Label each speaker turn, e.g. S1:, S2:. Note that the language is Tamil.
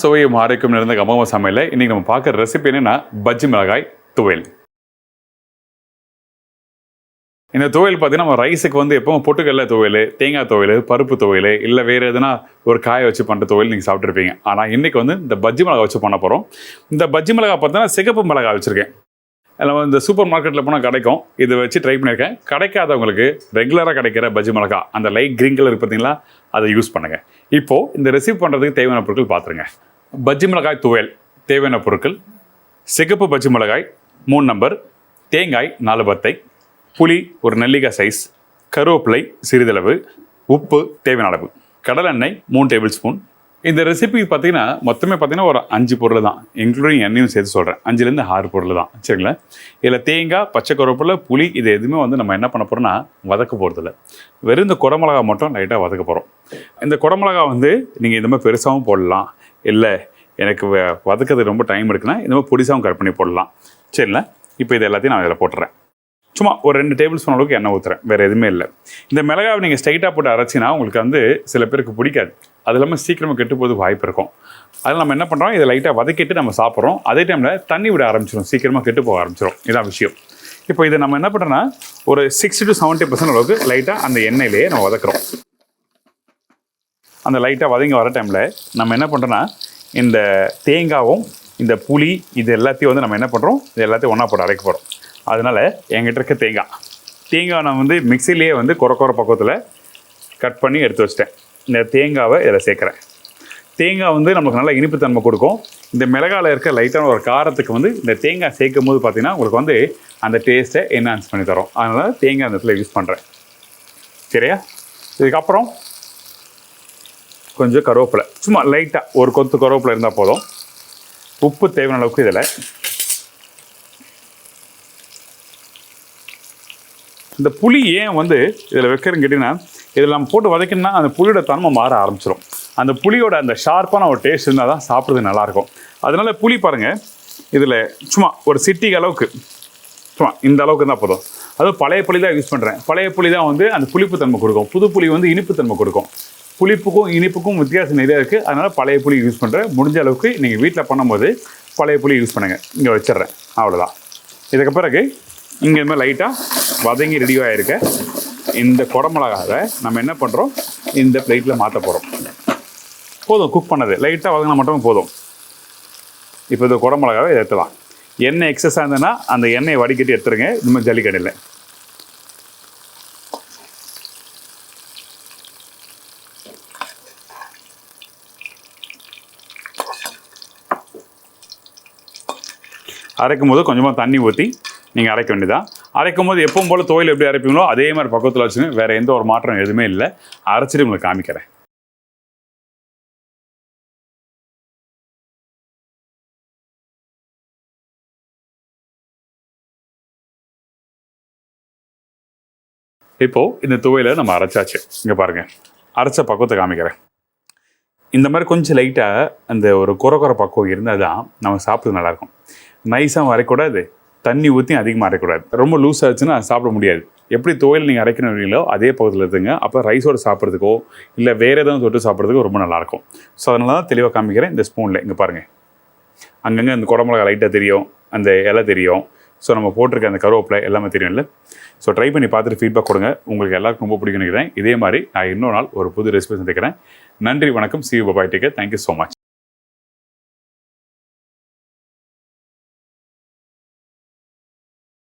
S1: சுவையும் ஆரோக்கியம் நிறைந்த கமகம சமையல இன்னைக்கு நம்ம பார்க்குற ரெசிபி என்னன்னா பஜ்ஜி மிளகாய் துவையல். இந்த துவையல் பார்த்தீங்கன்னா நம்ம ரைஸுக்கு வந்து எப்பவும் பொட்டுக்கடலை துவையல், தேங்காய் துவையல், பருப்பு துவையல், இல்லை வேறு எதுனா ஒரு காயை வச்சு பண்ணுற துவையல் நீங்கள் சாப்பிட்ருப்பீங்க. ஆனால் இன்றைக்கி வந்து இந்த பஜ்ஜி மிளகாய் வச்சு பண்ண போகிறோம். இந்த பஜ்ஜி மிளகாய் பார்த்தீங்கன்னா சிகப்பு மிளகாய் வச்சுருக்கேன். அதில் இந்த சூப்பர் மார்க்கெட்டில் போனால் கிடைக்கும். இதை வச்சு ட்ரை பண்ணியிருக்கேன். கிடைக்காதவங்களுக்கு ரெகுலராக கிடைக்கிற பஜ்ஜி மிளகாய் அந்த லைட் க்ரீன் கலர் பார்த்தீங்களா, அதை யூஸ் பண்ணுங்கள். இப்போது இந்த ரெசிபி பண்ணுறதுக்கு தேவையான பொருட்கள் பார்த்துருங்க. பஜ்ஜி மிளகாய் துவையல் தேவையான பொருட்கள்: சிகப்பு பஜ்ஜி மிளகாய் 3 நம்பர், தேங்காய் 4 பத்தை, புளி ஒரு நெல்லிக்காய் சைஸ், கருவேப்பிலை சிறிதளவு, உப்பு தேவையான அளவு, கடலெண்ணெய் 3 டேபிள் ஸ்பூன். இந்த ரெசிபி பார்த்தீங்கன்னா மொத்தமே பார்த்தீங்கன்னா ஒரு 5 பொருள் தான், இன்க்ளூடிங் எண்ணெயும் சேர்த்து சொல்கிறேன். 5லேருந்து 6 பொருள் தான், சரிங்களா? இதில் தேங்காய், பச்சை கருவேப்பிலை, புளி இது எதுவுமே வந்து நம்ம என்ன பண்ண போகிறோம்னா வதக்க போகிறதில்ல. வெறும் இந்த குடமிளகா மட்டும் லைட்டாக வதக்க போகிறோம். இந்த குடமிளகா வந்து நீங்கள் இந்த மாதிரி பெருசாகவும் போடலாம், இல்லை எனக்கு வதக்கிறது ரொம்ப டைம் இருக்குன்னா இந்த மாதிரி பொடிசாகவும் கட் பண்ணி போடலாம், சரிங்களா? இப்போ இது எல்லாத்தையும் நான் இதில் போட்டுறேன். சும்மா ஒரு 2 டேபிள் ஸ்பூன் அளவுக்கு எண்ணெய் ஊற்றுறேன், வேறு எதுவுமே இல்லை. இந்த மிளகாவை நீங்கள் ஸ்ட்ரைட்டாக போட்டு அரைச்சினா உங்களுக்கு வந்து சில பேருக்கு பிடிக்காது. அது இல்லாமல் சீக்கிரமாக கெட்டு போது வாய்ப்பு இருக்கும். அதில் நம்ம என்ன பண்ணுறோம், இதை லைட்டாக வதக்கிட்டு நம்ம சாப்பிட்றோம். அதே டைமில் தண்ணி விட ஆரம்பிச்சிடும், சீக்கிரமாக கெட்டு போக ஆரம்பிச்சிடும். இதான் விஷயம். இப்போ இதை நம்ம என்ன பண்ணுறோன்னா ஒரு 60 to 70% அளவுக்கு லைட்டாக அந்த எண்ணெயிலேயே நம்ம வதக்குறோம். அந்த லைட்டாக வதங்கி வர டைமில் நம்ம என்ன பண்ணுறோன்னா இந்த தேங்காவும் இந்த புளி இது எல்லாத்தையும் வந்து நம்ம என்ன பண்ணுறோம், இது எல்லாத்தையும் ஒன்றா போட்டு அரைக்க போகிறோம். அதனால் என்கிட்ட இருக்க தேங்காய் நான் வந்து மிக்சிலேயே வந்து குறை பக்கத்தில் கட் பண்ணி எடுத்து வச்சிட்டேன். இந்த தேங்காவை இதில் சேர்க்குறேன். தேங்காய் வந்து நமக்கு நல்லா இனிப்பு தன்மை கொடுக்கும். இந்த மிளகாயில் இருக்க லைட்டான ஒரு காரத்துக்கு வந்து இந்த தேங்காய் சேர்க்கும் போது பார்த்திங்கன்னா உங்களுக்கு வந்து அந்த டேஸ்ட்டை என்ஹான்ஸ் பண்ணி தரும். அதனால் தேங்காய் அந்த இடத்துல யூஸ் பண்ணுறேன், சரியா? இதுக்கப்புறம் கொஞ்சம் கருவேப்பிலை, சும்மா லைட்டாக ஒரு கொத்து கருவேப்பிலை இருந்தால் போதும். உப்பு தேவையான அளவுக்கு இதில். இந்த புளி ஏன் வந்து இதில் வைக்கிறேன்னு கேட்டிங்கன்னா, இதில் நம்ம போட்டு வதக்கினா அந்த புளியோட தன்மை மாற ஆரம்பிச்சிடும். அந்த புளியோட அந்த ஷார்ப்பான ஒரு டேஸ்ட் இருந்தால் தான் சாப்பிட்றது நல்லாயிருக்கும். அதனால் புளி பாருங்கள், இதில் சும்மா ஒரு சிட்டிக்கு அளவுக்கு, சும்மா இந்த அளவுக்கு தான் போதும். அதுவும் பழைய புளி தான் யூஸ் பண்ணுறேன். பழைய புளி தான் வந்து அந்த புளிப்பு தன்மை கொடுக்கும். புது புளி வந்து இனிப்பு தன்மை கொடுக்கும். புளிப்புக்கும் இனிப்புக்கும் வித்தியாசம் நிறைய இருக்குது. அதனால் பழைய புளி யூஸ் பண்ணுறேன். முடிஞ்ச அளவுக்கு நீங்கள் வீட்டில் பண்ணும்போது பழைய புளி யூஸ் பண்ணுங்கள். இங்கே வச்சிட்றேன், அவ்வளோதான். இதுக்கு பிறகு இங்கே இந்த மாதிரி லைட்டாக வதங்கி ரெடியாக இருக்க இந்த குடமிளகாவை நம்ம என்ன பண்ணுறோம், இந்த பிளேட்டில் மாற்ற போகிறோம். போதும், குக் பண்ணது லைட்டாக வதங்கினா மட்டும் போதும். இப்போ இந்த குடமிளகாவை இதை எடுத்துலாம். எண்ணெய் எக்ஸஸாக இருந்ததுன்னா அந்த எண்ணெயை வடிகட்டி எடுத்துருங்க. இந்த மாதிரி ஜல்லிக்கடையில் அரைக்கும் போது கொஞ்சமாக தண்ணி ஊற்றி நீங்கள் அரைக்க வேண்டியதான். அரைக்கும் போது எப்பவும் போல் துவையல் எப்படி அரைப்பீங்களோ அதே மாதிரி பக்கத்தில் வச்சுங்க. வேறு எந்த ஒரு மாற்றம் எதுவுமே இல்லை. அரைச்சிட்டு உங்களுக்கு காமிக்கிறேன். இப்போது இந்த துவையலை நம்ம அரைச்சாச்சு. இங்கே பாருங்கள், அரைச்ச பக்குவத்தை காமிக்கிறேன். இந்த மாதிரி கொஞ்சம் லைட்டாக அந்த ஒரு குறை பக்குவம் இருந்தால் தான் நம்ம சாப்பிட்றது நல்லாயிருக்கும். நைஸாக அரைக்கூடாது, தண்ணி ஊற்றி அதிகமாக அரைக்கூடாது. ரொம்ப லூஸ் ஆச்சுன்னா சாப்பிட முடியாது. எப்படி துவையல் நீங்கள் அரைக்கணுங்களோ அதே பக்கத்தில் இருக்குங்க. அப்போ ரைஸோடு சாப்பிட்றதுக்கோ இல்லை வேறு எதாவது தொட்டு சாப்பிட்றதுக்கோ ரொம்ப நல்லாயிருக்கும். ஸோ அதனால தான் தெளிவாக காமிக்கிறேன். இந்த ஸ்பூனில் இங்கே பாருங்கள், அங்கங்கே அந்த குடமிளகா லைட்டாக தெரியும், அந்த இலை தெரியும். ஸோ நம்ம போட்டிருக்க அந்த கருவேப்பிலை எல்லாமே தெரியும்ல. ஸோ ட்ரை பண்ணி பார்த்துட்டு ஃபீட்பேக் கொடுங்க. உங்களுக்கு எல்லாருக்கும் ரொம்ப பிடிக்கும் நினைக்கிறேன். இதே மாதிரி நான் இன்னொரு நாள் ஒரு புது ரெசிபி சந்திக்கிறேன். நன்றி, வணக்கம். See you, bye, take care. Thank you so much.